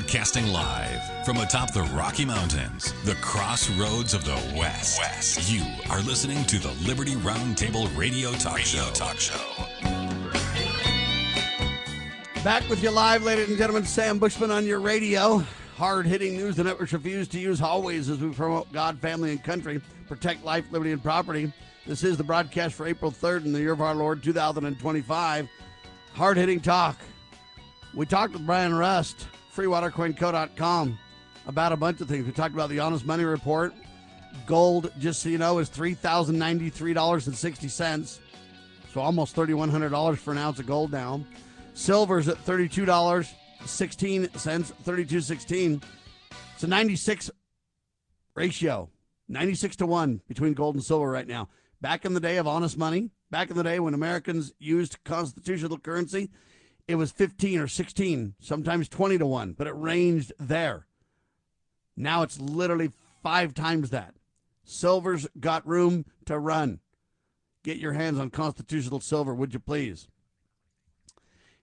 Broadcasting live from atop the Rocky Mountains, the crossroads of the West. You are listening to the Liberty Roundtable Radio Talk Show. Back with you live, ladies and gentlemen. Sam Bushman on your radio. Hard-hitting news the networks refuse to use always as we promote God, family, and country, protect life, liberty, and property. This is the broadcast for April 3rd in the year of our Lord, 2025. Hard-hitting talk. We talked with Brian Rust, freewatercoinco.com, about a bunch of things. We talked about the Honest Money Report. Gold, just so you know, is $3,093.60. So almost $3,100 for an ounce of gold now. Silver's at $32.16, $32.16. It's a 96 ratio, 96 to 1 between gold and silver right now. Back in the day of honest money, back in the day when Americans used constitutional currency, it was 15 or 16, sometimes 20 to 1, but it ranged there. Now it's literally 5 times that. Silver's got room to run. Get your hands on constitutional silver, would you please?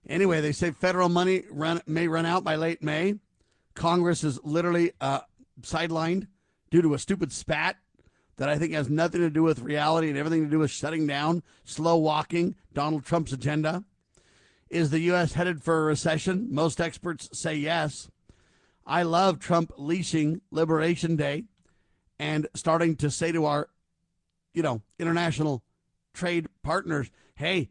Anyway, they say federal money may run out by late May. Congress is literally sidelined due to a stupid spat that I think has nothing to do with reality and everything to do with shutting down, slow walking Donald Trump's agenda. Is the U.S. headed for a recession? Most experts say yes. I love Trump leashing Liberation Day and starting to say to our, international trade partners, hey,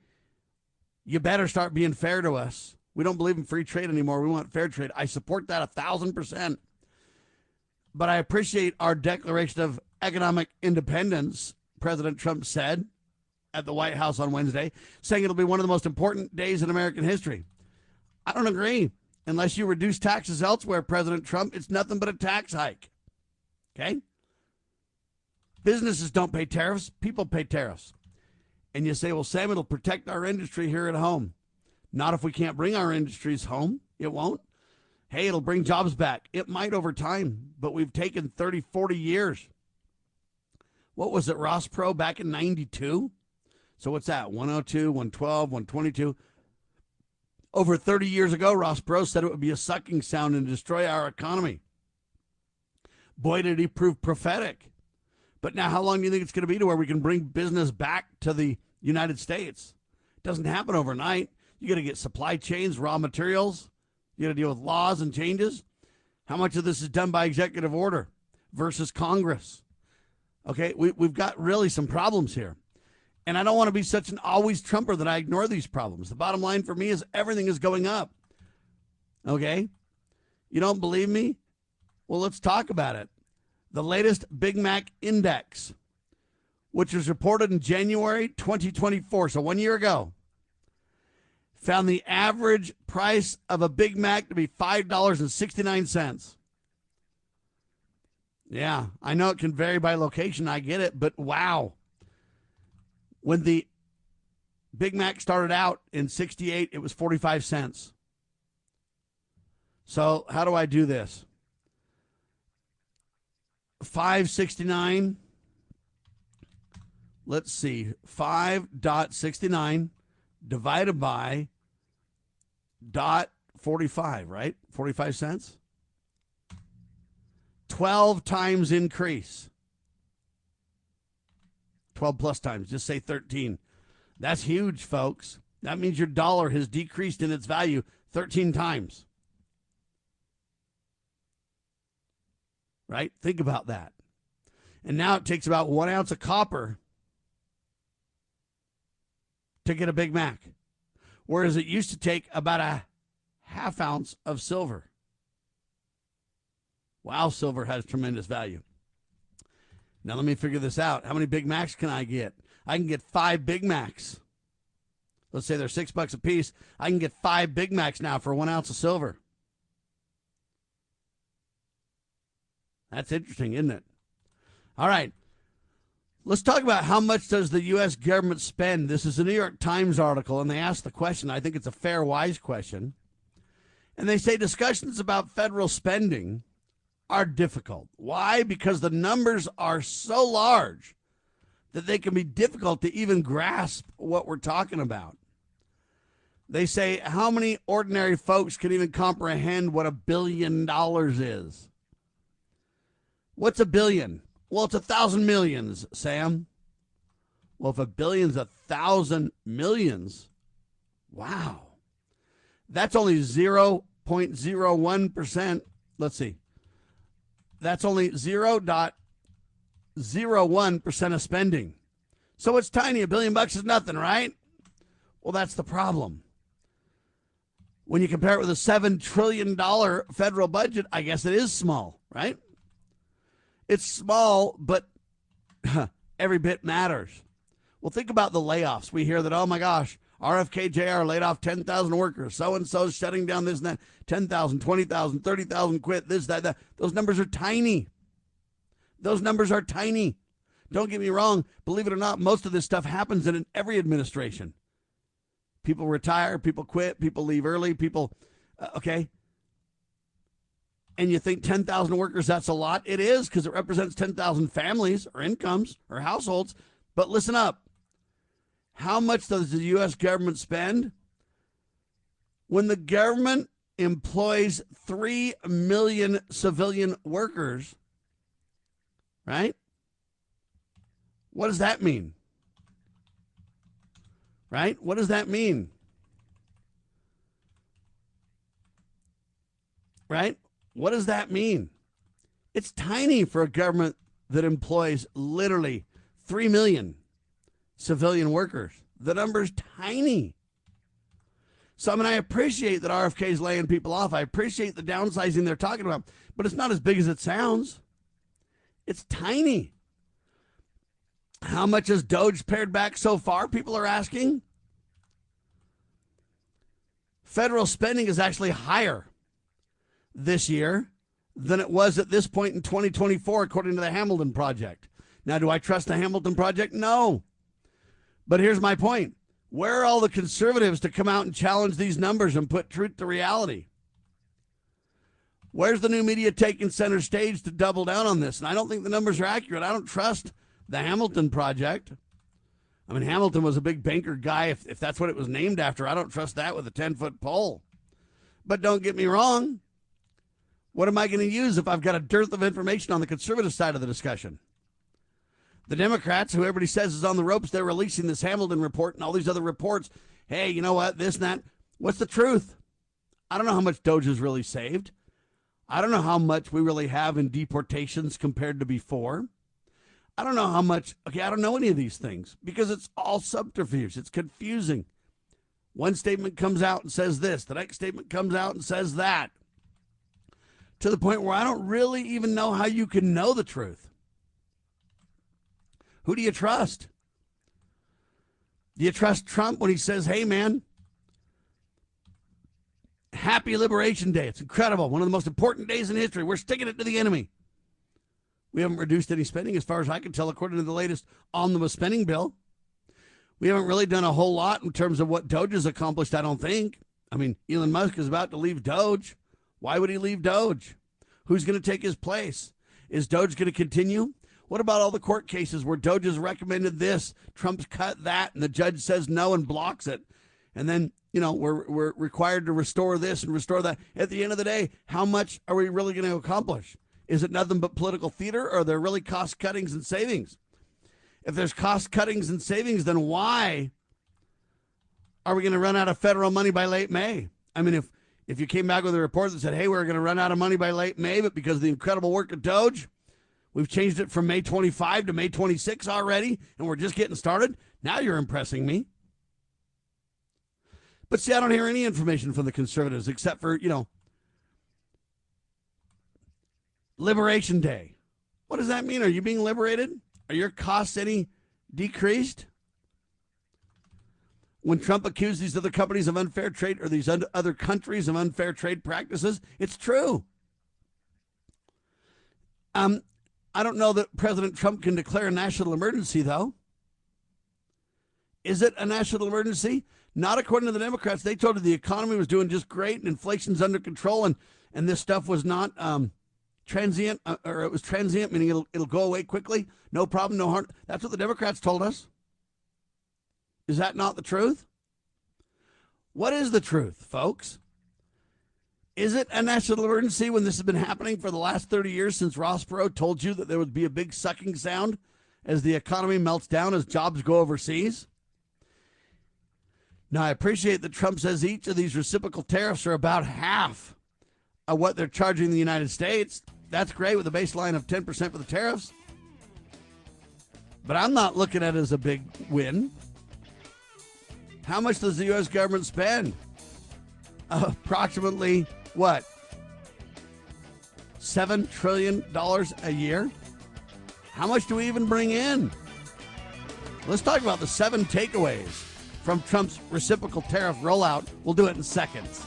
you better start being fair to us. We don't believe in free trade anymore. We want fair trade. I support that 1,000%. But I appreciate our Declaration of Economic Independence, President Trump said at the White House on Wednesday, saying it'll be one of the most important days in American history. I don't agree. Unless you reduce taxes elsewhere, President Trump, it's nothing but a tax hike. Okay? Businesses don't pay tariffs. People pay tariffs. And you say, well, Sam, it'll protect our industry here at home. Not if we can't bring our industries home. It won't. Hey, it'll bring jobs back. It might over time, but we've taken 30, 40 years. What was it, Ross Pro, back in 92? So what's that, 102, 112, 122? Over 30 years ago, Ross Pro said it would be a sucking sound and destroy our economy. Boy, did he prove prophetic. But now how long do you think it's going to be to where we can bring business back to the United States? It doesn't happen overnight. You got to get supply chains, raw materials. You got to deal with laws and changes. How much of this is done by executive order versus Congress? Okay, we've got really some problems here. And I don't want to be such an always Trumper that I ignore these problems. The bottom line for me is everything is going up. Okay? You don't believe me? Well, let's talk about it. The latest Big Mac Index, which was reported in January 2024, so 1 year ago, found the average price of a Big Mac to be $5.69. Yeah, I know it can vary by location. I get it, but wow. When the Big Mac started out in 68, it was 45 cents. So how do I do this? $5.69. Let's see. 5.69 divided by .45, right? 45 cents. 12 times increase. 12 plus times. Just say 13. That's huge, folks. That means your dollar has decreased in its value 13 times. Right? Think about that. And now it takes about 1 ounce of copper to get a Big Mac, whereas it used to take about a half ounce of silver. Wow, silver has tremendous value. Now let me figure this out. How many Big Macs can I get? I can get 5 Big Macs. Let's say they're $6 a piece. I can get 5 Big Macs now for 1 ounce of silver. That's interesting, isn't it? All right. Let's talk about how much does the U.S. government spend. This is a New York Times article, and they ask the question. I think it's a fair, wise question. And they say discussions about federal spending are difficult. Why? Because the numbers are so large that they can be difficult to even grasp what we're talking about. They say, how many ordinary folks can even comprehend what $1 billion is? What's a billion? Well, it's 1,000 millions, Sam. Well, if a billion's 1,000 millions, wow. That's only 0.01%. Let's see. That's only 0.01% of spending. So it's tiny. $1 billion is nothing, right? Well, that's the problem. When you compare it with a $7 trillion federal budget, I guess it is small, right? It's small, but every bit matters. Well, think about the layoffs. We hear that, oh my gosh, RFK Jr. laid off 10,000 workers. So-and-so's shutting down this and that. 10,000, 20,000, 30,000 quit, this, that. Those numbers are tiny. Those numbers are tiny. Don't get me wrong. Believe it or not, most of this stuff happens in every administration. People retire, people quit, people leave early, people, okay. And you think 10,000 workers, that's a lot? It is, because it represents 10,000 families or incomes or households. But listen up. How much does the U.S. government spend? When the government employs 3 million civilian workers, right? What does that mean? Right? What does that mean? Right? What does that mean? It's tiny for a government that employs literally 3 million civilian workers. The number's tiny. So, I mean, I appreciate that RFK is laying people off. I appreciate the downsizing they're talking about, but it's not as big as it sounds. It's tiny. How much has DOGE pared back so far, people are asking? Federal spending is actually higher this year than it was at this point in 2024, according to the Hamilton Project. Now, do I trust the Hamilton Project? No. But here's my point. Where are all the conservatives to come out and challenge these numbers and put truth to reality? Where's the new media taking center stage to double down on this? And I don't think the numbers are accurate. I don't trust the Hamilton Project. I mean, Hamilton was a big banker guy. If that's what it was named after, I don't trust that with a 10-foot pole. But don't get me wrong. What am I going to use if I've got a dearth of information on the conservative side of the discussion? The Democrats, who everybody says is on the ropes, they're releasing this Hamilton report and all these other reports. Hey, you know what? This and that. What's the truth? I don't know how much DOGE is really saved. I don't know how much we really have in deportations compared to before. I don't know how much. Okay, I don't know any of these things because it's all subterfuge. It's confusing. One statement comes out and says this. The next statement comes out and says that. To the point where I don't really even know how you can know the truth. Who do you trust? Do you trust Trump when he says, hey, man, happy Liberation Day. It's incredible. One of the most important days in history. We're sticking it to the enemy. We haven't reduced any spending as far as I can tell, according to the latest omnibus spending bill. We haven't really done a whole lot in terms of what DOGE has accomplished, I don't think. I mean, Elon Musk is about to leave DOGE. Why would he leave DOGE? Who's going to take his place? Is DOGE going to continue? What about all the court cases where DOGE has recommended this, Trump's cut that, and the judge says no and blocks it? And then, you know, we're required to restore this and restore that. At the end of the day, how much are we really going to accomplish? Is it nothing but political theater, or are there really cost cuttings and savings? If there's cost cuttings and savings, then why are we going to run out of federal money by late May? I mean, if you came back with a report that said, hey, we're going to run out of money by late May, but because of the incredible work of DOGE, we've changed it from May 25 to May 26 already, and we're just getting started, now you're impressing me. But see, I don't hear any information from the conservatives except for, you know, Liberation Day. What does that mean? Are you being liberated? Are your costs any decreased? When Trump accused these other companies of unfair trade, or these other countries of unfair trade practices, it's true. I don't know that President Trump can declare a national emergency, though. Is it a national emergency? Not according to the Democrats. They told you the economy was doing just great and inflation's under control, and this stuff was not transient, or it was transient, meaning it'll go away quickly. No problem, no harm. That's what the Democrats told us. Is that not the truth? What is the truth, folks? Is it a national emergency when this has been happening for the last 30 years since Ross Perot told you that there would be a big sucking sound as the economy melts down, as jobs go overseas? Now, I appreciate that Trump says each of these reciprocal tariffs are about half of what they're charging the United States. That's great with a baseline of 10% for the tariffs. But I'm not looking at it as a big win. How much does the U.S. government spend? Approximately, what? $7 trillion a year? How much do we even bring in? Let's talk about the 7 takeaways from Trump's reciprocal tariff rollout. We'll do it in seconds.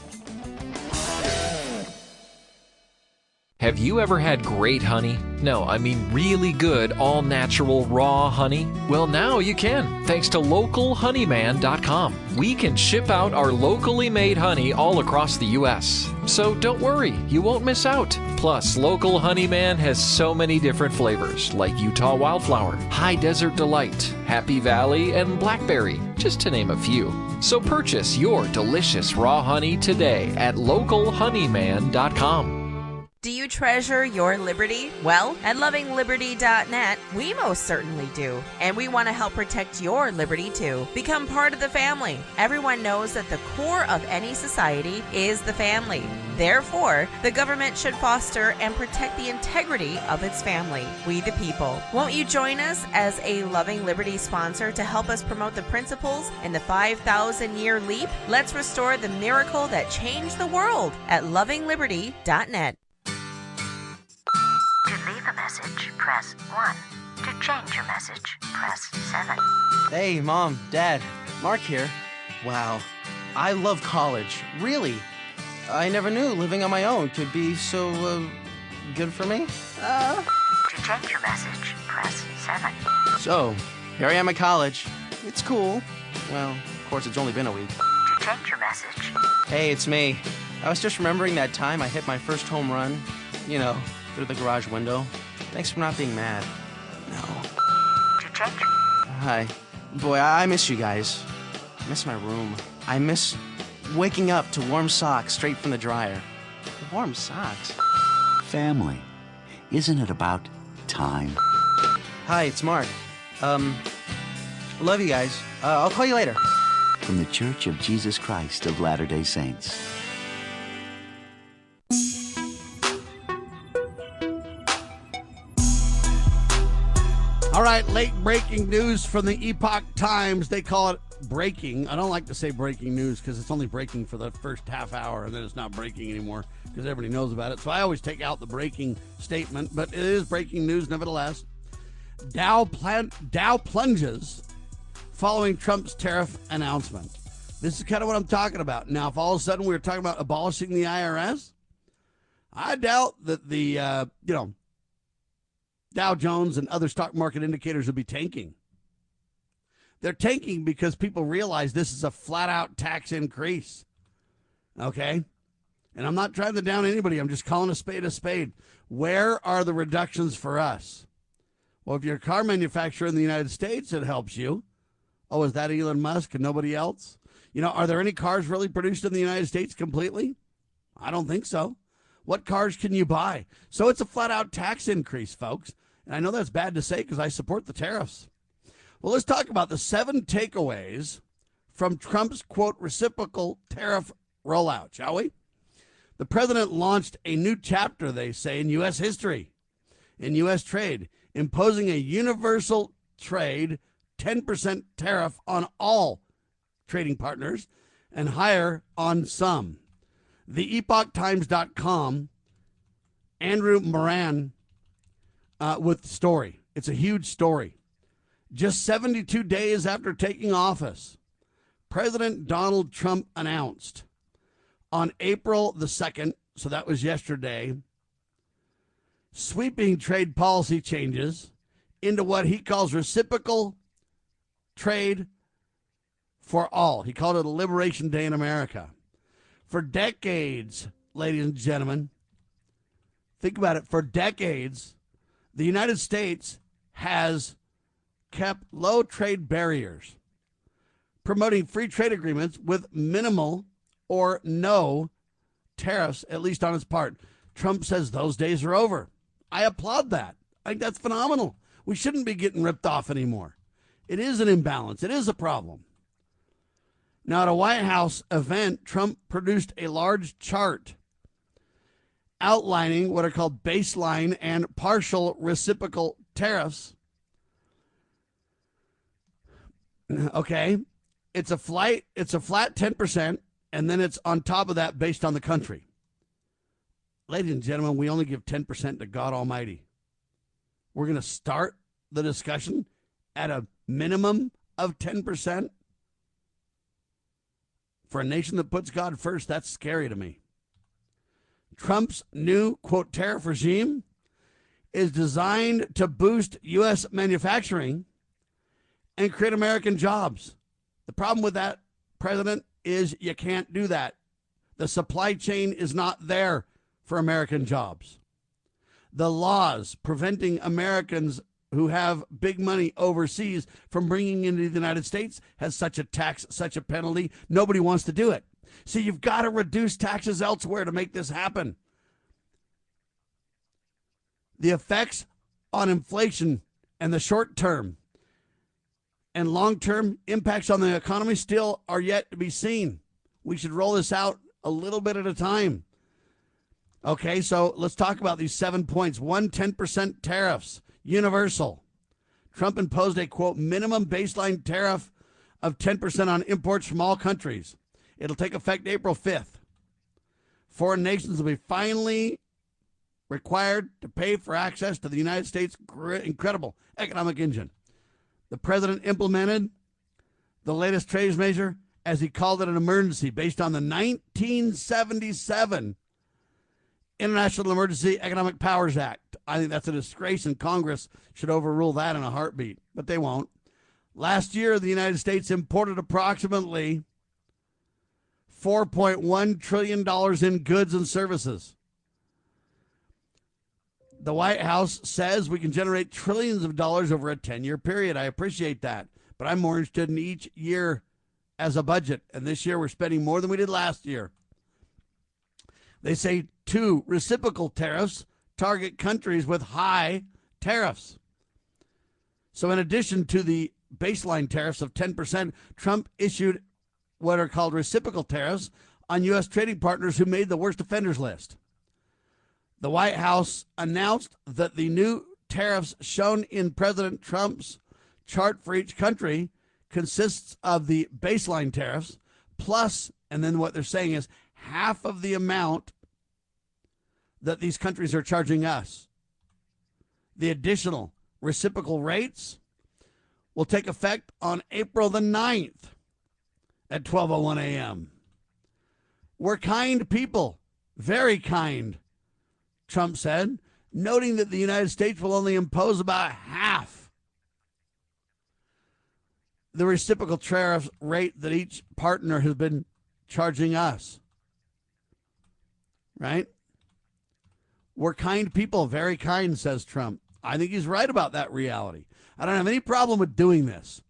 Have you ever had great honey? No, I mean really good, all-natural, raw honey? Well, now you can, thanks to localhoneyman.com. We can ship out our locally made honey all across the U.S. So don't worry, you won't miss out. Plus, Local Honeyman has so many different flavors, like Utah Wildflower, High Desert Delight, Happy Valley, and Blackberry, just to name a few. So purchase your delicious raw honey today at localhoneyman.com. Do you treasure your liberty? Well, at lovingliberty.net, we most certainly do. And we want to help protect your liberty too. Become part of the family. Everyone knows that the core of any society is the family. Therefore, the government should foster and protect the integrity of its family, we the people. Won't you join us as a Loving Liberty sponsor to help us promote the principles in the 5,000-year leap? Let's restore the miracle that changed the world at lovingliberty.net. To leave a message, press 1. To change your message, press 7. Hey, Mom, Dad, Mark here. Wow, I love college, really. I never knew living on my own could be so, good for me. To change your message, press 7. So, here I am at college. It's cool. Well, of course, it's only been a week. To change your message, Hey, it's me. I was just remembering that time I hit my first home run, you know, through the garage window. Thanks for not being mad. No. to change, Hi. Boy, I miss you guys. I miss my room. I miss waking up to warm socks straight from the dryer. Warm socks? Family. Isn't it about time? Hi, it's Mark. Love you guys. I'll call you later. From the Church of Jesus Christ of Latter-day Saints. All right, late breaking news from the Epoch Times. They call it breaking. I don't like to say breaking news because it's only breaking for the first half hour and then it's not breaking anymore because everybody knows about it. So I always take out the breaking statement, but it is breaking news nevertheless. Dow plunges following Trump's tariff announcement. This is kind of what I'm talking about. Now, if all of a sudden we were talking about abolishing the IRS, I doubt that the, Dow Jones and other stock market indicators will be tanking. They're tanking because people realize this is a flat-out tax increase. Okay? And I'm not trying to down anybody. I'm just calling a spade a spade. Where are the reductions for us? Well, if you're a car manufacturer in the United States, it helps you. Oh, is that Elon Musk and nobody else? Are there any cars really produced in the United States completely? I don't think so. What cars can you buy? So it's a flat-out tax increase, folks. And I know that's bad to say because I support the tariffs. Well, let's talk about the 7 takeaways from Trump's, quote, reciprocal tariff rollout, shall we? The president launched a new chapter, they say, in U.S. history, in U.S. trade, imposing a universal trade 10% tariff on all trading partners and higher on some. The EpochTimes.com, Andrew Moran, with the story. It's a huge story. Just 72 days after taking office, President Donald Trump announced on April the 2nd, so that was yesterday, sweeping trade policy changes into what he calls reciprocal trade for all. He called it a Liberation Day in America. For decades, ladies and gentlemen, think about it, for decades, the United States has kept low trade barriers, promoting free trade agreements with minimal or no tariffs, at least on its part. Trump says those days are over. I applaud that. I think that's phenomenal. We shouldn't be getting ripped off anymore. It is an imbalance. It is a problem. Now, at a White House event, Trump produced a large chart outlining what are called baseline and partial reciprocal tariffs. Okay. It's a flat 10%, and then it's on top of that based on the country. Ladies and gentlemen, we only give 10% to God Almighty. We're going to start the discussion at a minimum of 10%. For a nation that puts God first, that's scary to me. Trump's new, quote, tariff regime is designed to boost U.S. manufacturing and create American jobs. The problem with that, President, is you can't do that. The supply chain is not there for American jobs. The laws preventing Americans who have big money overseas from bringing into the United States has such a tax, such a penalty. Nobody wants to do it. So you've got to reduce taxes elsewhere to make this happen. The effects on inflation and the short term and long term impacts on the economy still are yet to be seen. We should roll this out a little bit at a time. Okay, so let's talk about these 7 points. 10% tariffs, universal. Trump imposed a, quote, minimum baseline tariff of 10% on imports from all countries. It'll take effect April 5th. Foreign nations will be finally required to pay for access to the United States' incredible economic engine. The president implemented the latest trade measure, as he called it, an emergency based on the 1977 International Emergency Economic Powers Act. I think that's a disgrace, and Congress should overrule that in a heartbeat, but they won't. Last year, the United States imported approximately $4.1 trillion in goods and services. The White House says we can generate trillions of dollars over a 10-year period. I appreciate that, but I'm more interested in each year as a budget, and this year we're spending more than we did last year. They say 2 reciprocal tariffs target countries with high tariffs. So in addition to the baseline tariffs of 10%, Trump issued what are called reciprocal tariffs on U.S. trading partners who made the worst offenders list. The White House announced that the new tariffs shown in President Trump's chart for each country consists of the baseline tariffs plus, and then what they're saying is half of the amount that these countries are charging us. The additional reciprocal rates will take effect on April the 9th at 12:01 a.m. We're kind people, very kind, Trump said, noting that the United States will only impose about half the reciprocal tariff rate that each partner has been charging us. Right? We're kind people, very kind, says Trump. I think he's right about that reality. I don't have any problem with doing this.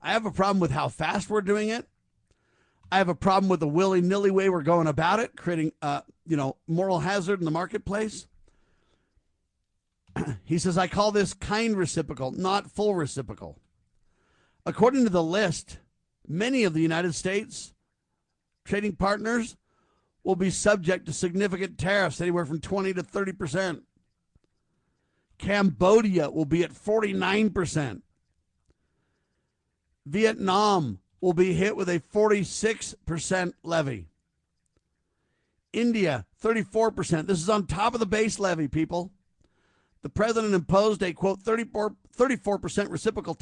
I have a problem with how fast we're doing it. I have a problem with the willy-nilly way we're going about it, creating, moral hazard in the marketplace. He says, I call this kind reciprocal, not full reciprocal. According to the list, many of the United States trading partners will be subject to significant tariffs, anywhere from 20 to 30%. Cambodia will be at 49%. Vietnam will be hit with a 46% levy. India, 34%. This is on top of the base levy, people. The president imposed a, quote, 34% reciprocal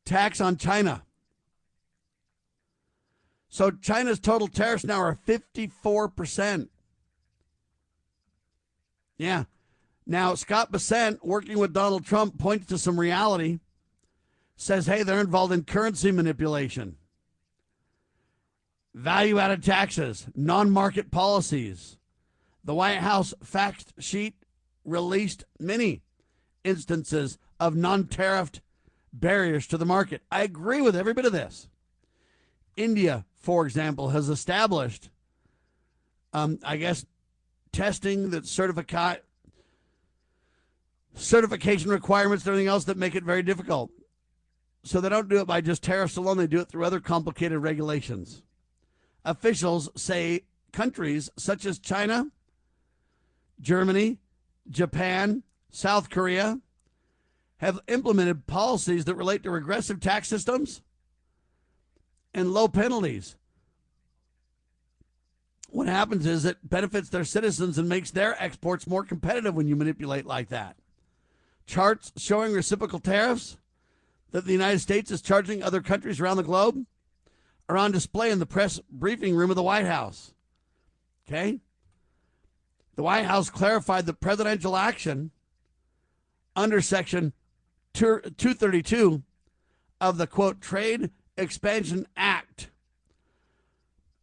tax on China. So China's total tariffs now are 54%. Yeah. Now, Scott Bessent, working with Donald Trump, points to some reality, says, hey, they're involved in currency manipulation, value-added taxes, non-market policies. The White House fact sheet released many instances of non-tariffed barriers to the market. I agree with every bit of this. India, for example, has established, testing that certification requirements and everything else that make it very difficult. So they don't do it by just tariffs alone. They do it through other complicated regulations. Officials say countries such as China, Germany, Japan, South Korea have implemented policies that relate to regressive tax systems and low penalties. What happens is it benefits their citizens and makes their exports more competitive when you manipulate like that. Charts showing reciprocal tariffs that the United States is charging other countries around the globe are on display in the press briefing room of the White House. Okay? The White House clarified the presidential action under Section 232 of the, quote, Trade Expansion Act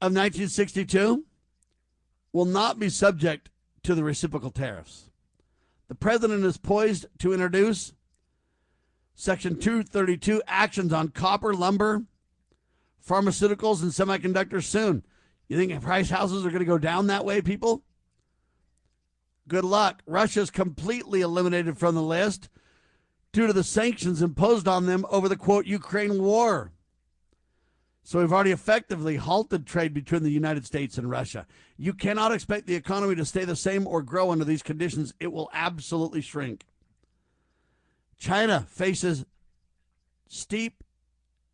of 1962 will not be subject to the reciprocal tariffs. The president is poised to introduce Section 232 actions on copper, lumber, pharmaceuticals, and semiconductors soon. You think price houses are going to go down that way, people? Good luck. Russia's completely eliminated from the list due to the sanctions imposed on them over the, quote, Ukraine war. So we've already effectively halted trade between the United States and Russia. You cannot expect the economy to stay the same or grow under these conditions. It will absolutely shrink. China faces steep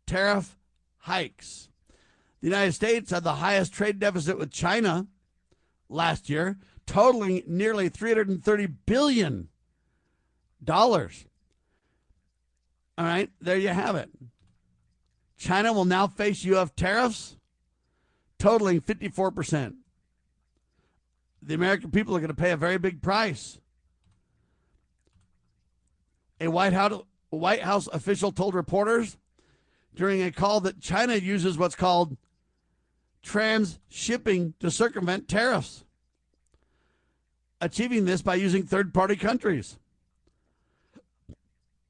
tariff hikes. The United States had the highest trade deficit with China last year, totaling nearly $330 billion. All right, there you have it. China will now face U.S. tariffs totaling 54%. The American people are going to pay a very big price. A White House official told reporters during a call that China uses what's called transshipping to circumvent tariffs, achieving this by using third-party countries.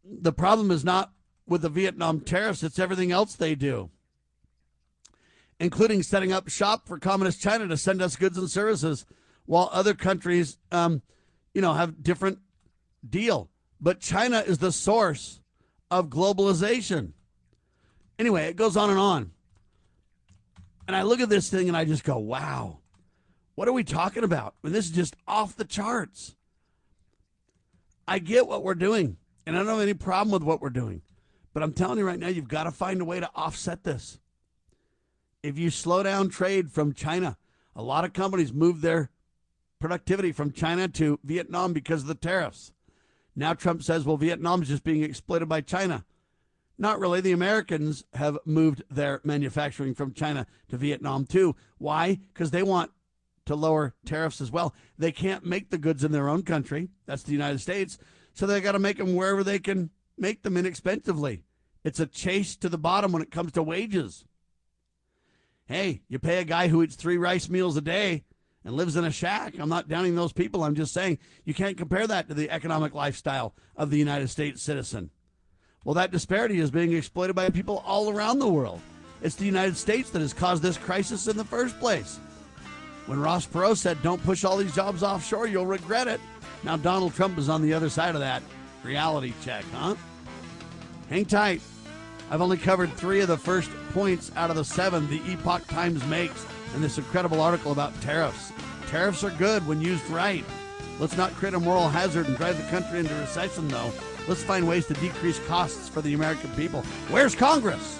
The problem is not with the Vietnam tariffs, it's everything else they do, including setting up shop for Communist China to send us goods and services while other countries, have different deal. But China is the source of globalization. Anyway, it goes on and on. And I look at this thing and I just go, wow, what are we talking about? I mean, this is just off the charts. I get what we're doing, and I don't have any problem with what we're doing. But I'm telling you right now, you've got to find a way to offset this. If you slow down trade from China, a lot of companies move their productivity from China to Vietnam because of the tariffs. Now Trump says, well, Vietnam's just being exploited by China. Not really. The Americans have moved their manufacturing from China to Vietnam too. Why? Because they want to lower tariffs as well. They can't make the goods in their own country. That's the United States. So they got to make them wherever they can make them inexpensively. It's a chase to the bottom when it comes to wages. Hey, you pay a guy who eats 3 rice meals a day and lives in a shack. I'm not downing those people. I'm just saying you can't compare that to the economic lifestyle of the United States citizen. Well, that disparity is being exploited by people all around the world. It's the United States that has caused this crisis in the first place. When Ross Perot said, don't push all these jobs offshore, you'll regret it. Now Donald Trump is on the other side of that reality check, huh? Hang tight. I've only covered 3 of the first points out of the 7 the Epoch Times makes in this incredible article about tariffs. Tariffs are good when used right. Let's not create a moral hazard and drive the country into recession, though. Let's find ways to decrease costs for the American people. Where's Congress?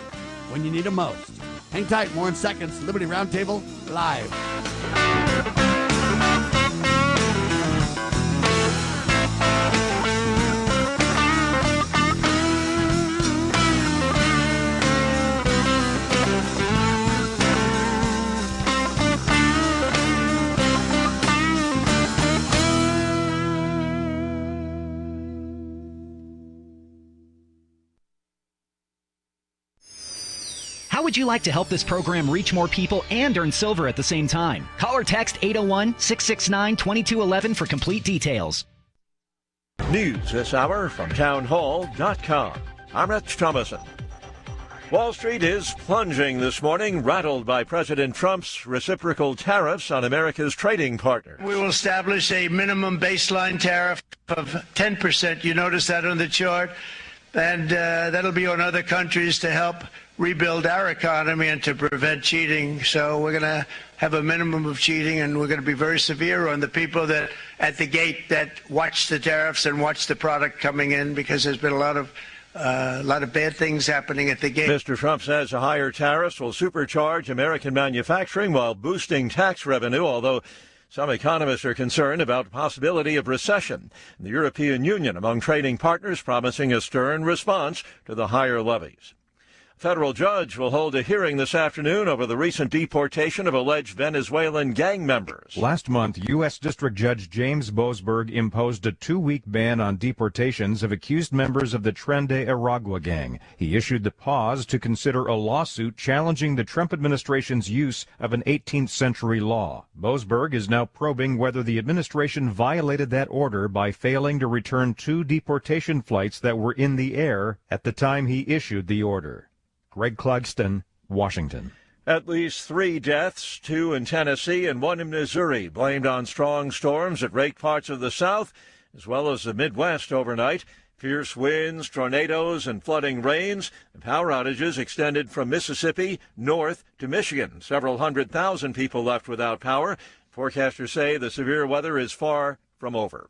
When you need them most. Hang tight, more in seconds. Liberty Roundtable, live. How would you like to help this program reach more people and earn silver at the same time? Call or text 801-669-2211 for complete details. News this hour from townhall.com. I'm Rich Thomason. Wall Street is plunging this morning, rattled by President Trump's reciprocal tariffs on America's trading partners. We will establish a minimum baseline tariff of 10%. You notice that on the chart? And that'll be on other countries to help rebuild our economy and to prevent cheating. So we're going to have a minimum of cheating, and we're going to be very severe on the people that at the gate that watch the tariffs and watch the product coming in, because there's been a lot of bad things happening at the gate. Mr. Trump says the higher tariffs will supercharge American manufacturing while boosting tax revenue, although some economists are concerned about the possibility of recession in the European Union among trading partners, promising a stern response to the higher levies. A federal judge will hold a hearing this afternoon over the recent deportation of alleged Venezuelan gang members. Last month, U.S. District Judge James Boasberg imposed a 2-week ban on deportations of accused members of the Tren de Aragua gang. He issued the pause to consider a lawsuit challenging the Trump administration's use of an 18th century law. Boasberg is now probing whether the administration violated that order by failing to return 2 deportation flights that were in the air at the time he issued the order. Greg Clugston, Washington. At least 3 deaths, 2 in Tennessee and 1 in Missouri, blamed on strong storms that raked parts of the South as well as the Midwest overnight. Fierce winds, tornadoes, and flooding rains, and power outages extended from Mississippi north to Michigan. Several 100,000 people left without power. Forecasters say the severe weather is far from over.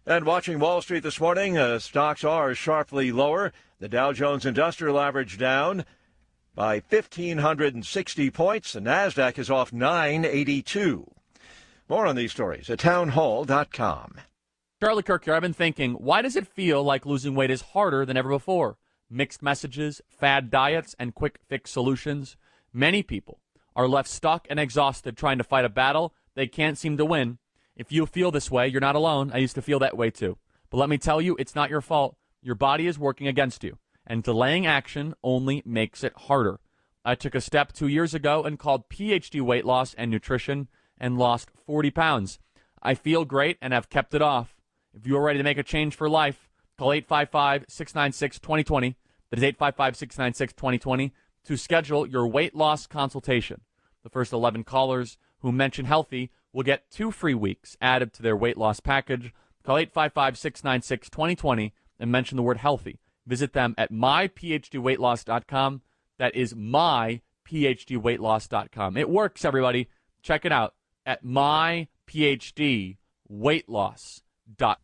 And watching Wall Street this morning, stocks are sharply lower. The Dow Jones Industrial Average down by 1,560 points. The NASDAQ is off 982. More on these stories at townhall.com. Charlie Kirk here. I've been thinking, why does it feel like losing weight is harder than ever before? Mixed messages, fad diets, and quick fix solutions. Many people are left stuck and exhausted trying to fight a battle they can't seem to win. If you feel this way, you're not alone. I used to feel that way too. But let me tell you, it's not your fault. Your body is working against you, and delaying action only makes it harder. I took a step 2 years ago and called PhD Weight Loss and Nutrition and lost 40 pounds. I feel great and have kept it off. If you are ready to make a change for life, call 855-696-2020. That is 855-696-2020 to schedule your weight loss consultation. The first 11 callers who mention healthy will get 2 free weeks added to their weight loss package. Call 855-696-2020 and mention the word healthy. Visit them at myphdweightloss.com. That is myphdweightloss.com. It works, everybody. Check it out at myphdweightloss.com.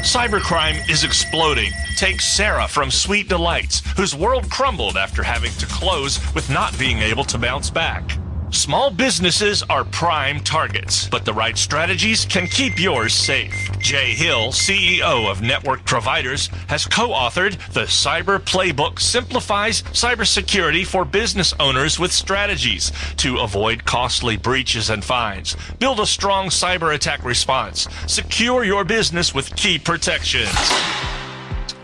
Cybercrime is exploding. Take Sarah from Sweet Delights, whose world crumbled after having to close with not being able to bounce back. Small businesses are prime targets, but the right strategies can keep yours safe. Jay Hill, CEO of Network Providers, has co-authored The Cyber Playbook Simplifies Cybersecurity for Business Owners with Strategies to avoid costly breaches and fines. Build a strong cyber attack response. Secure your business with key protections.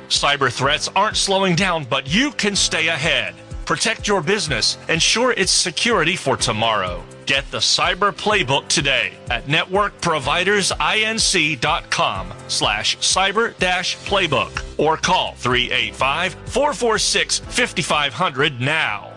Cyber threats aren't slowing down, but you can stay ahead. Protect your business. Ensure its security for tomorrow. Get the Cyber Playbook today at networkprovidersinc.com/cyber-playbook or call 385-446-5500 now.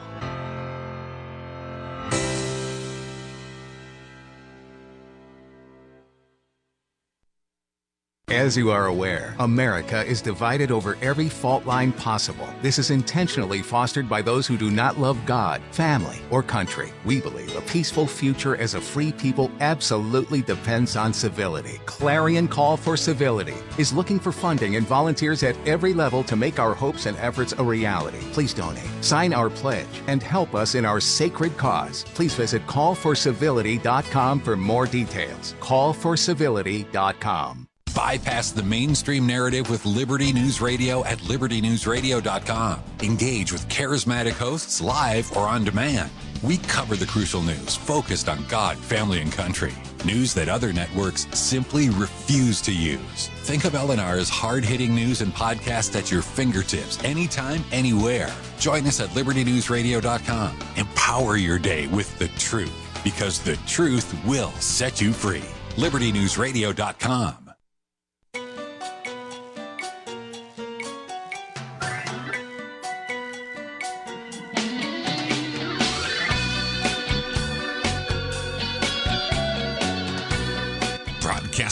As you are aware, America is divided over every fault line possible. This is intentionally fostered by those who do not love God, family, or country. We believe a peaceful future as a free people absolutely depends on civility. Clarion Call for Civility is looking for funding and volunteers at every level to make our hopes and efforts a reality. Please donate, sign our pledge, and help us in our sacred cause. Please visit callforcivility.com for more details. Callforcivility.com. Bypass the mainstream narrative with Liberty News Radio at libertynewsradio.com. Engage with charismatic hosts live or on demand. We cover the crucial news focused on God, family, and country. News that other networks simply refuse to use. Think of LNR's hard-hitting news and podcast at your fingertips, anytime, anywhere. Join us at libertynewsradio.com. Empower your day with the truth, because the truth will set you free. libertynewsradio.com.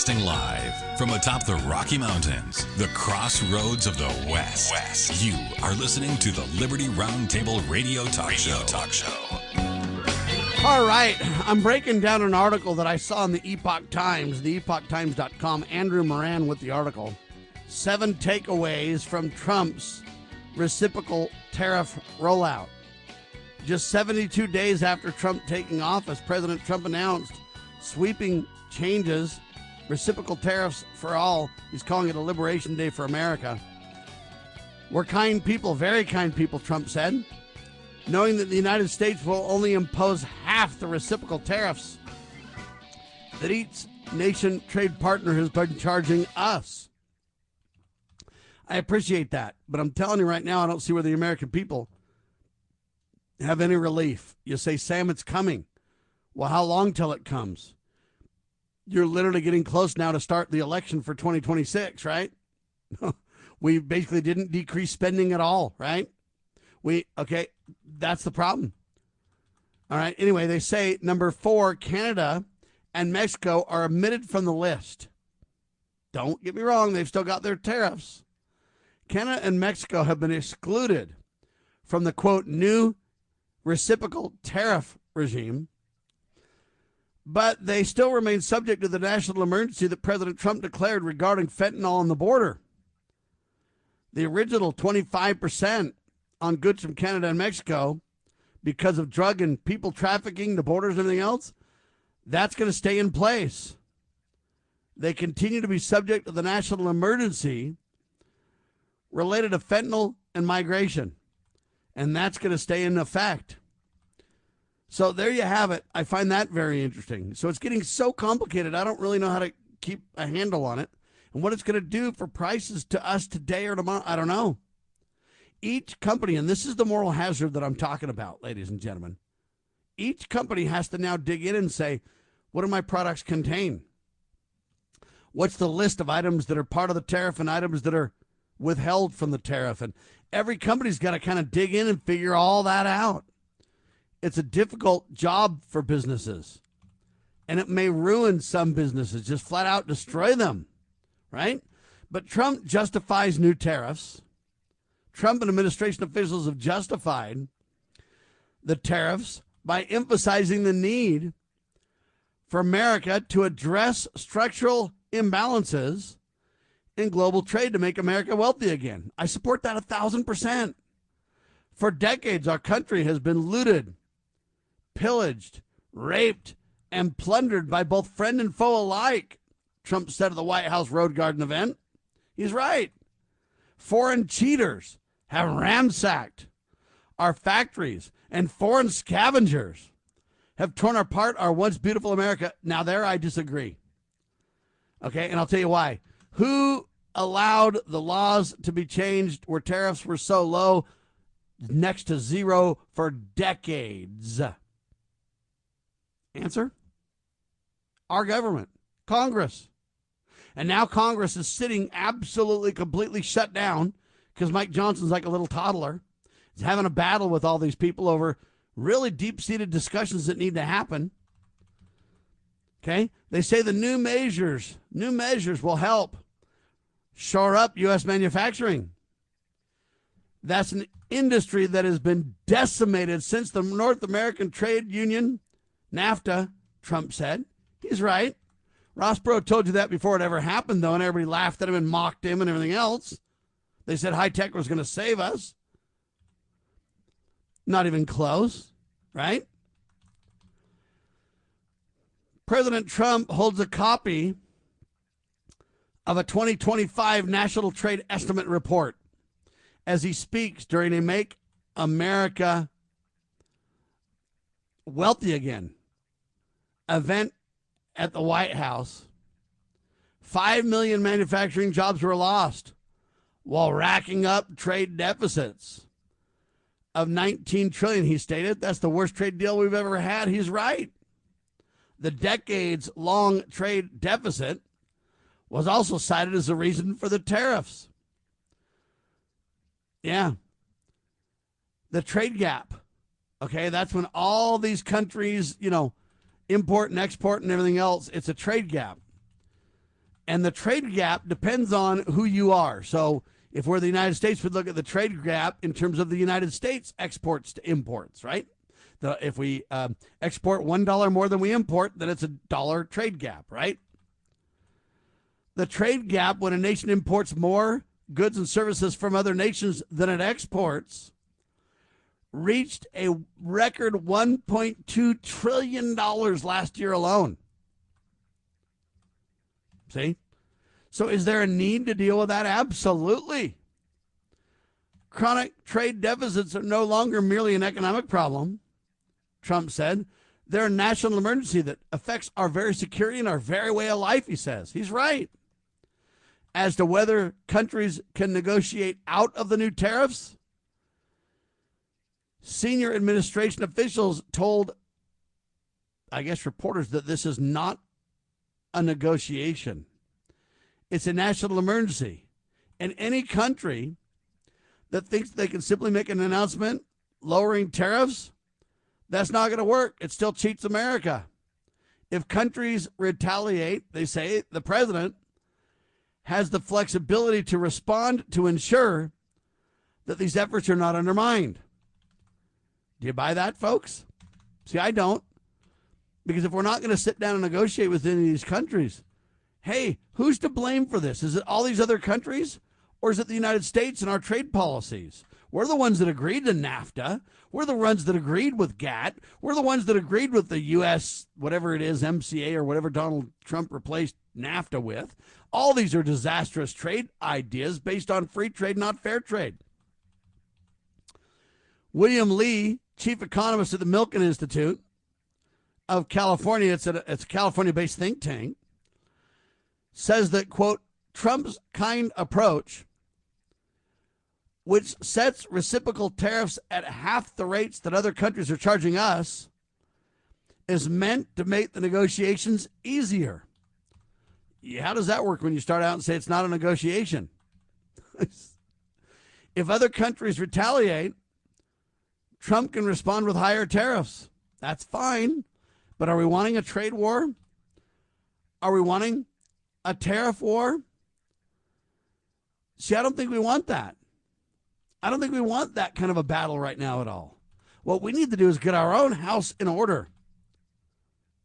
Broadcasting live from atop the Rocky Mountains, the crossroads of the West. You are listening to the Liberty Roundtable Radio Talk Show. All right, I'm breaking down an article that I saw in the Epoch Times, the epochtimes.com. Andrew Moran with the article. 7 takeaways from Trump's reciprocal tariff rollout. Just 72 days after Trump taking office, President Trump announced sweeping changes, reciprocal tariffs for all. He's calling it a liberation day for America. We're kind people, very kind people, Trump said, knowing that the United States will only impose half the reciprocal tariffs that each nation trade partner has been charging us. I appreciate that, but I'm telling you right now, I don't see where the American people have any relief. You say, Sam, it's coming. Well, how long till it comes? You're literally getting close now to start the election for 2026, right? We basically didn't decrease spending at all, right? Okay, that's the problem. All right, anyway, they say number 4, Canada and Mexico are omitted from the list. Don't get me wrong, they've still got their tariffs. Canada and Mexico have been excluded from the, quote, new reciprocal tariff regime, but they still remain subject to the national emergency that President Trump declared regarding fentanyl on the border. The original 25% on goods from Canada and Mexico because of drug and people trafficking, the borders and everything else, that's going to stay in place. They continue to be subject to the national emergency related to fentanyl and migration, and that's going to stay in effect. So there you have it. I find that very interesting. So it's getting so complicated, I don't really know how to keep a handle on it. And what it's going to do for prices to us today or tomorrow, I don't know. Each company, and this is the moral hazard that I'm talking about, ladies and gentlemen, each company has to now dig in and say, what do my products contain? What's the list of items that are part of the tariff and items that are withheld from the tariff? And every company's got to kind of dig in and figure all that out. It's a difficult job for businesses, and it may ruin some businesses, just flat out destroy them, right? But Trump justifies new tariffs. Trump and administration officials have justified the tariffs by emphasizing the need for America to address structural imbalances in global trade to make America wealthy again. I support that 1,000%. For decades, our country has been looted, pillaged, raped, and plundered by both friend and foe alike, Trump said at the White House Road Garden event. He's right. Foreign cheaters have ransacked our factories, and foreign scavengers have torn apart our once beautiful America. Now, there I disagree. Okay, and I'll tell you why. Who allowed the laws to be changed where tariffs were so low, next to zero, for decades? Answer? Our government, Congress. And now Congress is sitting absolutely, completely shut down because Mike Johnson's like a little toddler. He's having a battle with all these people over really deep-seated discussions that need to happen. Okay? They say the new measures will help shore up U.S. manufacturing. That's an industry that has been decimated since the North American Trade Union, NAFTA, Trump said. He's right. Ross Perot told you that before it ever happened, though, and everybody laughed at him and mocked him and everything else. They said high tech was going to save us. Not even close, right? President Trump holds a copy of a 2025 National Trade Estimate report as he speaks during a Make America Wealthy Again event at the White House. 5 million manufacturing jobs were lost while racking up trade deficits of $19 trillion, he stated. That's the worst trade deal we've ever had. He's right. The decades-long trade deficit was also cited as a reason for the tariffs. Yeah. The trade gap. Okay, that's when all these countries, import and export and everything else, it's a trade gap. And the trade gap depends on who you are. So if we're the United States, we'd look at the trade gap in terms of the United States exports to imports, right? If we export $1 more than we import, then it's a dollar trade gap, right? The trade gap when a nation imports more goods and services from other nations than it exports reached a record $1.2 trillion last year alone. See? So is there a need to deal with that? Absolutely. Chronic trade deficits are no longer merely an economic problem, Trump said. They're a national emergency that affects our very security and our very way of life, he says. He's right. As to whether countries can negotiate out of the new tariffs, senior administration officials told, I guess, reporters that this is not a negotiation. It's a national emergency. And any country that thinks they can simply make an announcement lowering tariffs, that's not going to work. It still cheats America. If countries retaliate, they say the president has the flexibility to respond to ensure that these efforts are not undermined. Do you buy that, folks? See, I don't. Because if we're not going to sit down and negotiate with any of these countries, hey, who's to blame for this? Is it all these other countries? Or is it the United States and our trade policies? We're the ones that agreed to NAFTA. We're the ones that agreed with GATT. We're the ones that agreed with the U.S., whatever it is, MCA or whatever Donald Trump replaced NAFTA with. All these are disastrous trade ideas based on free trade, not fair trade. William Lee, chief economist at the Milken Institute of California, it's a California-based think tank, says that, quote, Trump's kind approach, which sets reciprocal tariffs at half the rates that other countries are charging us, is meant to make the negotiations easier. Yeah, how does that work when you start out and say it's not a negotiation? If other countries retaliate, Trump can respond with higher tariffs. That's fine. But are we wanting a trade war? Are we wanting a tariff war? See, I don't think we want that. I don't think we want that kind of a battle right now at all. What we need to do is get our own house in order.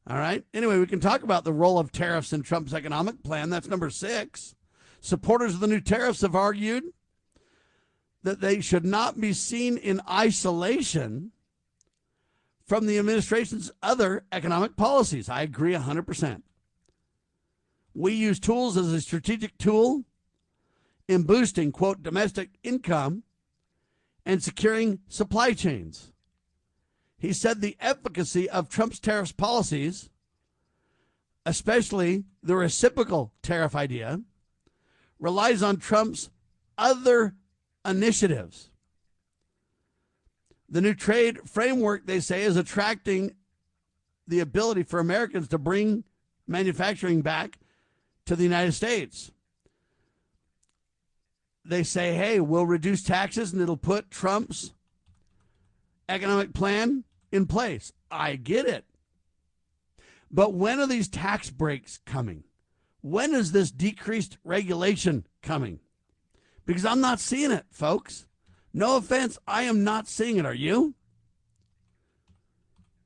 All right? Anyway, we can talk about the role of tariffs in Trump's economic plan. That's number 6. Supporters of the new tariffs have argued that they should not be seen in isolation from the administration's other economic policies. I agree 100%. We use tools as a strategic tool in boosting, quote, domestic income and securing supply chains. He said the efficacy of Trump's tariffs policies, especially the reciprocal tariff idea, relies on Trump's other initiatives. The new trade framework, they say, is attracting the ability for Americans to bring manufacturing back to the United States. They say, hey, we'll reduce taxes and it'll put Trump's economic plan in place. I get it. But when are these tax breaks coming? When is this decreased regulation coming? Because I'm not seeing it, folks. No offense, I am not seeing it. Are you?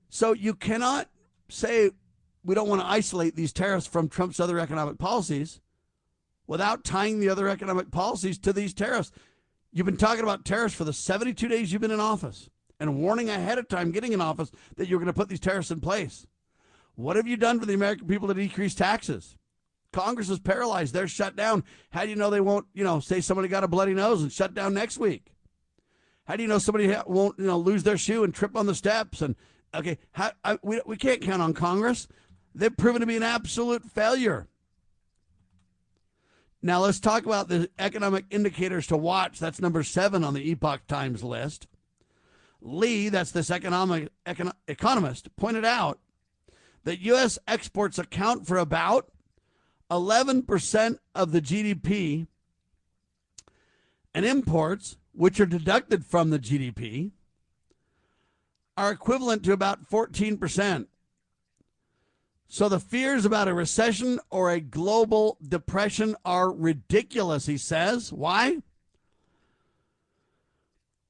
So you cannot say we don't want to isolate these tariffs from Trump's other economic policies without tying the other economic policies to these tariffs. You've been talking about tariffs for the 72 days you've been in office and warning ahead of time getting in office that you're going to put these tariffs in place. What have you done for the American people to decrease taxes? Congress is paralyzed. They're shut down. How do you know they won't, say somebody got a bloody nose and shut down next week? How do you know somebody won't, lose their shoe and trip on the steps? And, okay, we can't count on Congress. They've proven to be an absolute failure. Now, let's talk about the economic indicators to watch. That's number 7 on the Epoch Times list. Lee, that's this economist, pointed out that U.S. exports account for about 11% of the GDP, and imports, which are deducted from the GDP, are equivalent to about 14%. So the fears about a recession or a global depression are ridiculous, he says. Why?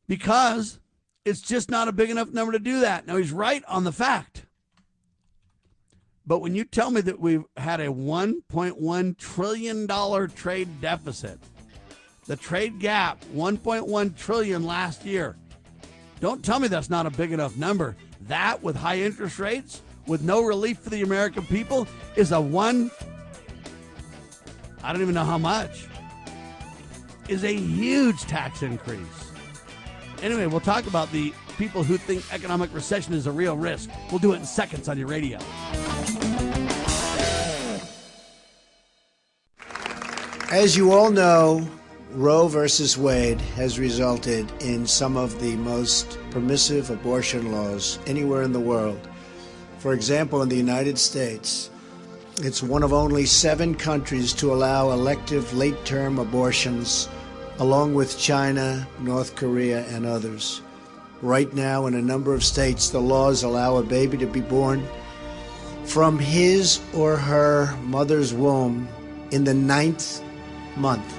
Because it's just not a big enough number to do that. Now, he's right on the fact. But when you tell me that we've had a $1.1 trillion trade deficit, the trade gap, $1.1 trillion last year, don't tell me that's not a big enough number. That, with high interest rates, with no relief for the American people, is I don't even know how much, is a huge tax increase. Anyway, we'll talk about the people who think economic recession is a real risk. We'll do it in seconds on your radio. As you all know, Roe versus Wade has resulted in some of the most permissive abortion laws anywhere in the world. For example, in the United States, it's one of only 7 countries to allow elective late-term abortions, along with China, North Korea, and others. Right now, in a number of states, the laws allow a baby to be born from his or her mother's womb in the 9th month.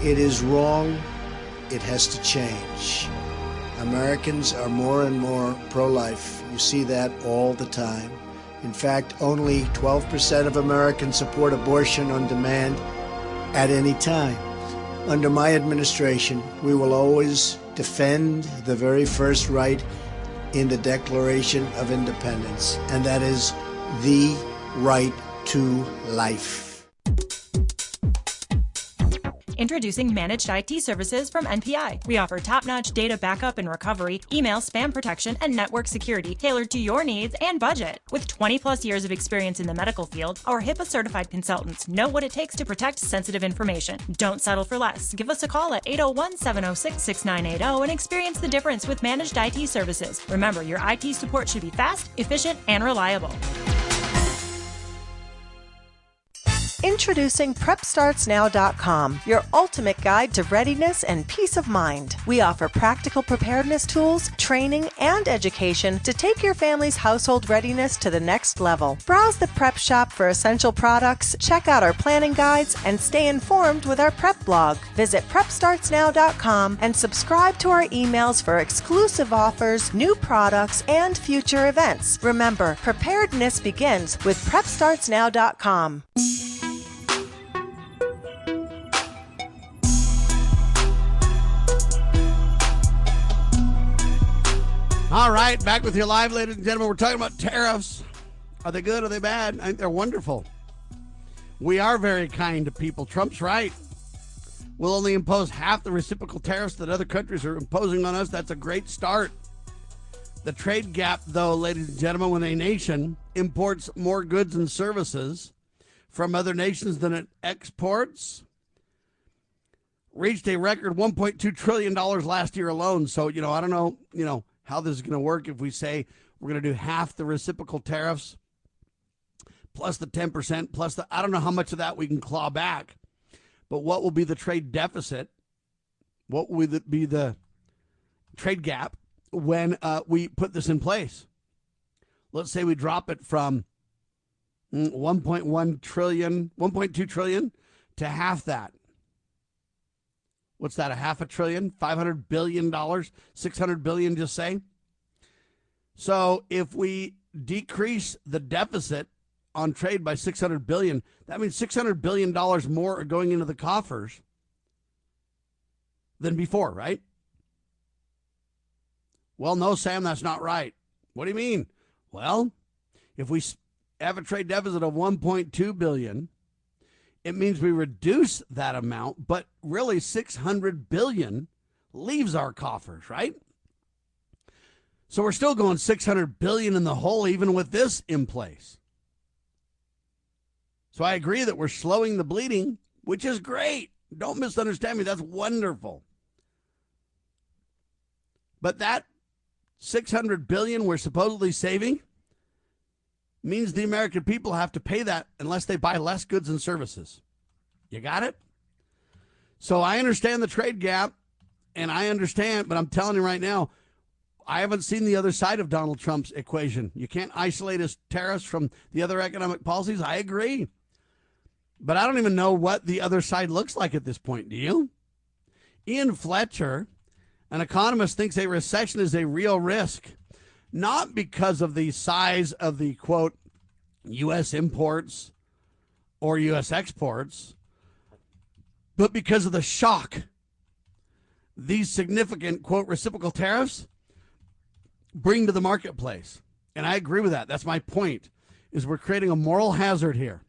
It is wrong. It has to change. Americans are more and more pro-life. You see that all the time. In fact, only 12% of Americans support abortion on demand at any time. Under my administration, we will always defend the very first right in the Declaration of Independence, and that is the right to life. Introducing Managed IT Services from NPI. We offer top-notch data backup and recovery, email spam protection, and network security tailored to your needs and budget. With 20-plus years of experience in the medical field, our HIPAA-certified consultants know what it takes to protect sensitive information. Don't settle for less. Give us a call at 801-706-6980 and experience the difference with Managed IT Services. Remember, your IT support should be fast, efficient, and reliable. Introducing PrepStartsNow.com, your ultimate guide to readiness and peace of mind. We offer practical preparedness tools, training, and education to take your family's household readiness to the next level. Browse the prep shop for essential products, check out our planning guides, and stay informed with our prep blog. Visit PrepStartsNow.com and subscribe to our emails for exclusive offers, new products, and future events. Remember, preparedness begins with PrepStartsNow.com. All right, back with you live, ladies and gentlemen. We're talking about tariffs. Are they good? Are they bad? I think they're wonderful. We are very kind to people. Trump's right. We'll only impose half the reciprocal tariffs that other countries are imposing on us. That's a great start. The trade gap, though, ladies and gentlemen, when a nation imports more goods and services from other nations than it exports, reached a record $1.2 trillion last year alone. So, I don't know, how this is going to work if we say we're going to do half the reciprocal tariffs plus the 10% plus I don't know how much of that we can claw back. But what will be the trade deficit? What will be the trade gap when we put this in place? Let's say we drop it from 1.1 trillion, 1.2 trillion to half that. What's that, a half a trillion, $500 billion, $600 billion, just say? So if we decrease the deficit on trade by $600 billion, that means $600 billion more are going into the coffers than before, right? Well, no, Sam, that's not right. What do you mean? Well, if we have a trade deficit of $1.2 billion, it means we reduce that amount, but really $600 billion leaves our coffers, right? So we're still going $600 billion in the hole even with this in place. So I agree that we're slowing the bleeding, which is great. Don't misunderstand me. That's wonderful. But that $600 billion we're supposedly saving means the American people have to pay that unless they buy less goods and services. You got it? So I understand the trade gap, and I understand, but I'm telling you right now, I haven't seen the other side of Donald Trump's equation. You can't isolate his tariffs from the other economic policies. I agree. But I don't even know what the other side looks like at this point. Do you? Ian Fletcher, an economist, thinks a recession is a real risk, not because of the size of the, quote, U.S. imports or U.S. exports, but because of the shock these significant, quote, reciprocal tariffs bring to the marketplace. And I agree with that. That's my point, is we're creating a moral hazard here.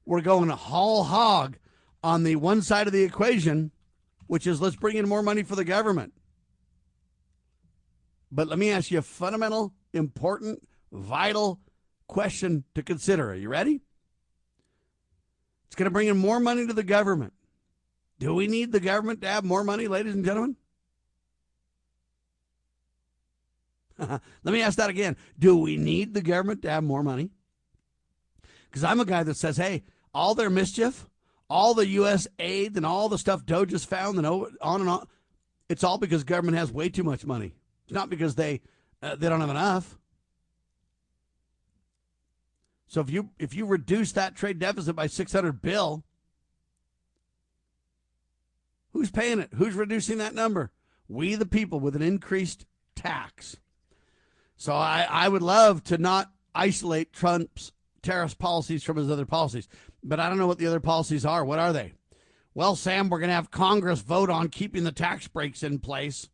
We're going whole hog on the one side of the equation, which is let's bring in more money for the government. But let me ask you a fundamental, important, vital question to consider. Are you ready? It's going to bring in more money to the government. Do we need the government to have more money, ladies and gentlemen? Let me ask that again. Do we need the government to have more money? Because I'm a guy that says, hey, all their mischief, all the U.S. aid and all the stuff DOGE has found and on and on, it's all because government has way too much money. It's not because they don't have enough. So if you reduce that trade deficit by $600 billion, who's paying it? Who's reducing that number? We, the people, with an increased tax. So I would love to not isolate Trump's tariffs policies from his other policies, but I don't know what the other policies are. What are they? Well, Sam, we're going to have Congress vote on keeping the tax breaks in place.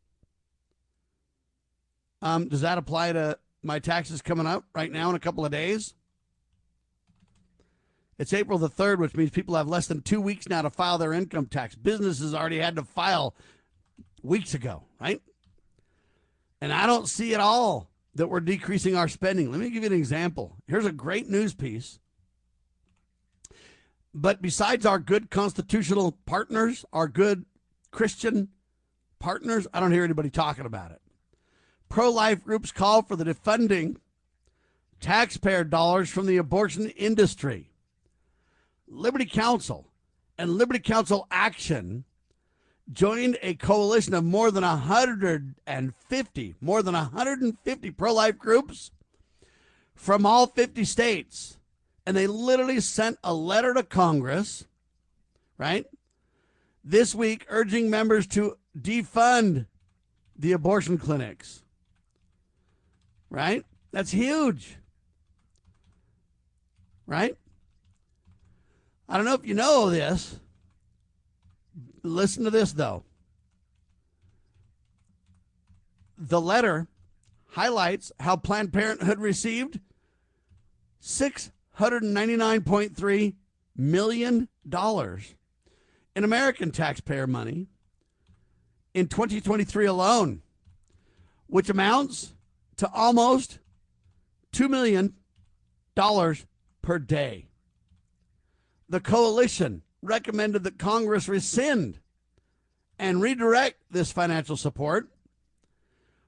Does that apply to my taxes coming up right now in a couple of days? It's April the 3rd, which means people have less than 2 weeks now to file their income tax. Businesses already had to file weeks ago, right? And I don't see at all that we're decreasing our spending. Let me give you an example. Here's a great news piece. But besides our good constitutional partners, our good Christian partners, I don't hear anybody talking about it. Pro-life groups call for the defunding taxpayer dollars from the abortion industry. Liberty Counsel and Liberty Counsel Action joined a coalition of more than 150 pro-life groups from all 50 states. And they literally sent a letter to Congress, right, this week urging members to defund the abortion clinics, right? That's huge, right? I don't know if you know this. Listen to this, though. The letter highlights how Planned Parenthood received $699.3 million in American taxpayer money in 2023 alone, which amounts to almost $2 million per day. The coalition recommended that Congress rescind and redirect this financial support,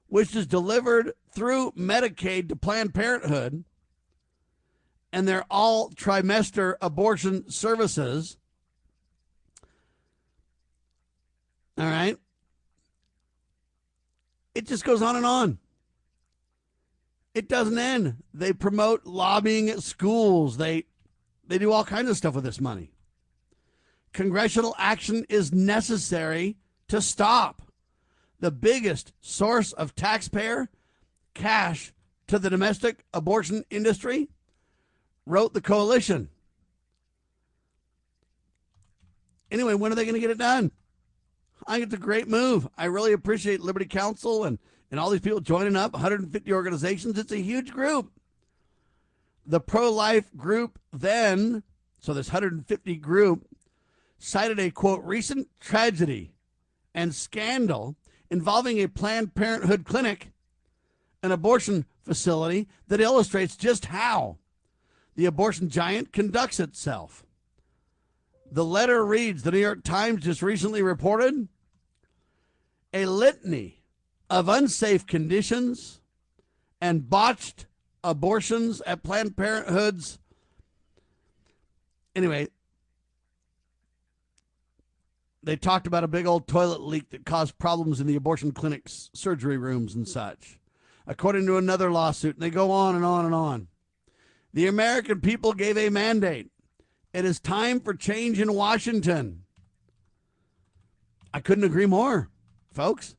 which is delivered through Medicaid to Planned Parenthood and their all trimester abortion services. All right. It just goes on and on. It doesn't end. They promote lobbying at schools. They do all kinds of stuff with this money. Congressional action is necessary to stop the biggest source of taxpayer cash to the domestic abortion industry, wrote the coalition. Anyway, when are they going to get it done? I think it's a great move. I really appreciate Liberty Counsel and all these people joining up, 150 organizations. It's a huge group. The pro-life group then, so this 150 group, cited a, quote, recent tragedy and scandal involving a Planned Parenthood clinic, an abortion facility that illustrates just how the abortion giant conducts itself. The letter reads, the New York Times just recently reported, a litany of unsafe conditions and botched abortions at Planned Parenthood's. Anyway, They talked about a big old toilet leak that caused problems in the abortion clinics, surgery rooms, and such. According to another lawsuit, and they go on and on and on. The American people gave a mandate. It is time for change in Washington. I couldn't agree more, folks.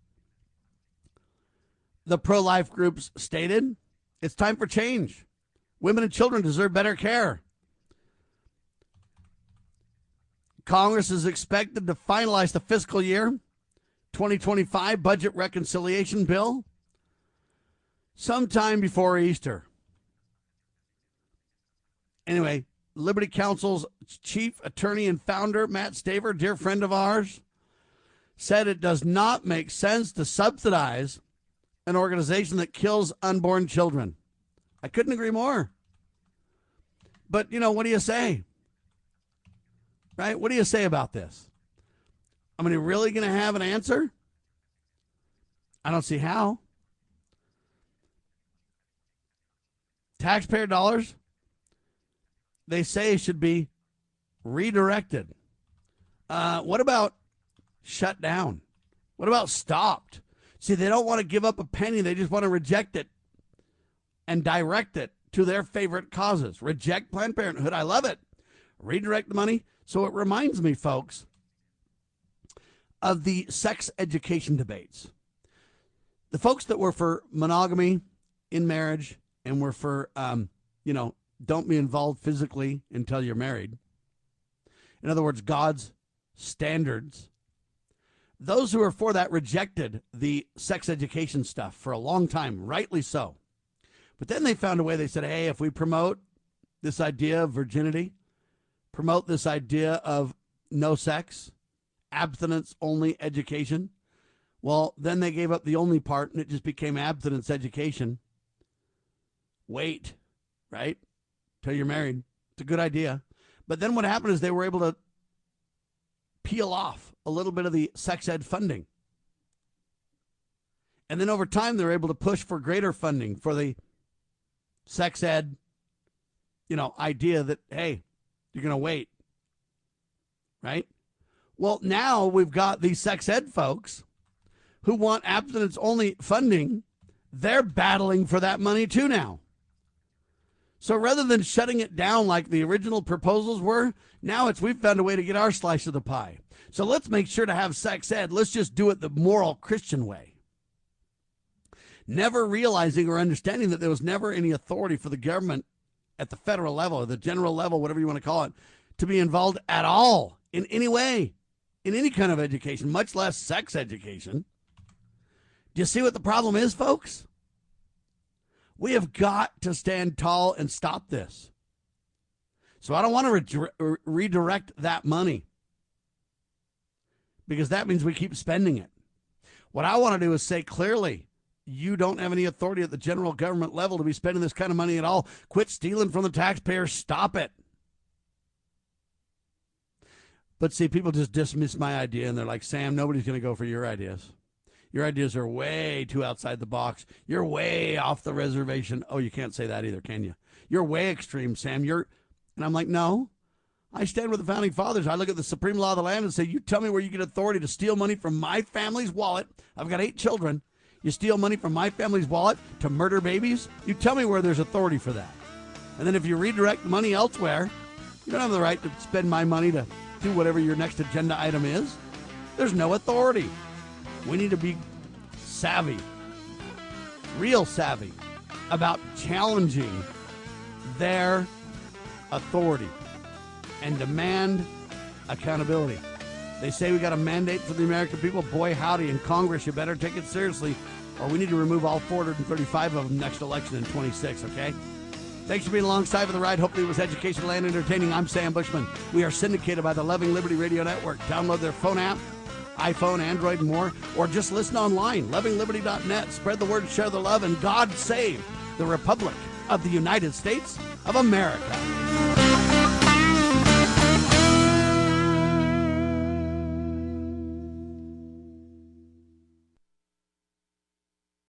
The pro-life groups stated, it's time for change. Women and children deserve better care. Congress is expected to finalize the fiscal year 2025 budget reconciliation bill sometime before Easter. Anyway, Liberty Counsel's chief attorney and founder, Matt Staver, dear friend of ours, said it does not make sense to subsidize an organization that kills unborn children. I couldn't agree more. But, what do you say? Right? What do you say about this? I mean, are you really going to have an answer? I don't see how. Taxpayer dollars, they say, should be redirected. What about shut down? What about stopped? See, they don't want to give up a penny. They just want to reject it and direct it to their favorite causes. Reject Planned Parenthood. I love it. Redirect the money. So it reminds me, folks, of the sex education debates. The folks that were for monogamy in marriage and were for, don't be involved physically until you're married. In other words, God's standards. Those who are for that rejected the sex education stuff for a long time, rightly so. But then they found a way. They said, hey, if we promote this idea of virginity, promote this idea of no sex, abstinence-only education, well, then they gave up the only part, and it just became abstinence education. Wait, right, till you're married. It's a good idea. But then what happened is they were able to peel off a little bit of the sex ed funding. And then over time, they're able to push for greater funding for the sex ed, idea that, hey, you're going to wait, right? Well, now we've got these sex ed folks who want abstinence-only funding. They're battling for that money too now. So rather than shutting it down like the original proposals were, now we've found a way to get our slice of the pie. So let's make sure to have sex ed. Let's just do it the moral Christian way. Never realizing or understanding that there was never any authority for the government at the federal level or the general level, whatever you want to call it, to be involved at all in any way, in any kind of education, much less sex education. Do you see what the problem is, folks? We have got to stand tall and stop this. So I don't want to redirect that money because that means we keep spending it. What I want to do is say clearly, you don't have any authority at the general government level to be spending this kind of money at all. Quit stealing from the taxpayers. Stop it. But see, people just dismiss my idea, and they're like, Sam, nobody's going to go for your ideas. Your ideas are way too outside the box. You're way off the reservation. Oh, you can't say that either, can you? You're way extreme, Sam. And I'm like, no. I stand with the Founding Fathers. I look at the supreme law of the land and say, you tell me where you get authority to steal money from my family's wallet. I've got 8 children. You steal money from my family's wallet to murder babies? You tell me where there's authority for that. And then if you redirect the money elsewhere, you don't have the right to spend my money to do whatever your next agenda item is. There's no authority. We need to be savvy, real savvy, about challenging their authority and demand accountability. They say we got a mandate for the American people. Boy, howdy, in Congress, you better take it seriously, or we need to remove all 435 of them next election in 26, okay? Thanks for being alongside for the ride. Hopefully it was educational and entertaining. I'm Sam Bushman. We are syndicated by the Loving Liberty Radio Network. Download their phone app, iPhone, Android, and more, or just listen online, lovingliberty.net. Spread the word, share the love, and God save the Republic of the United States of America.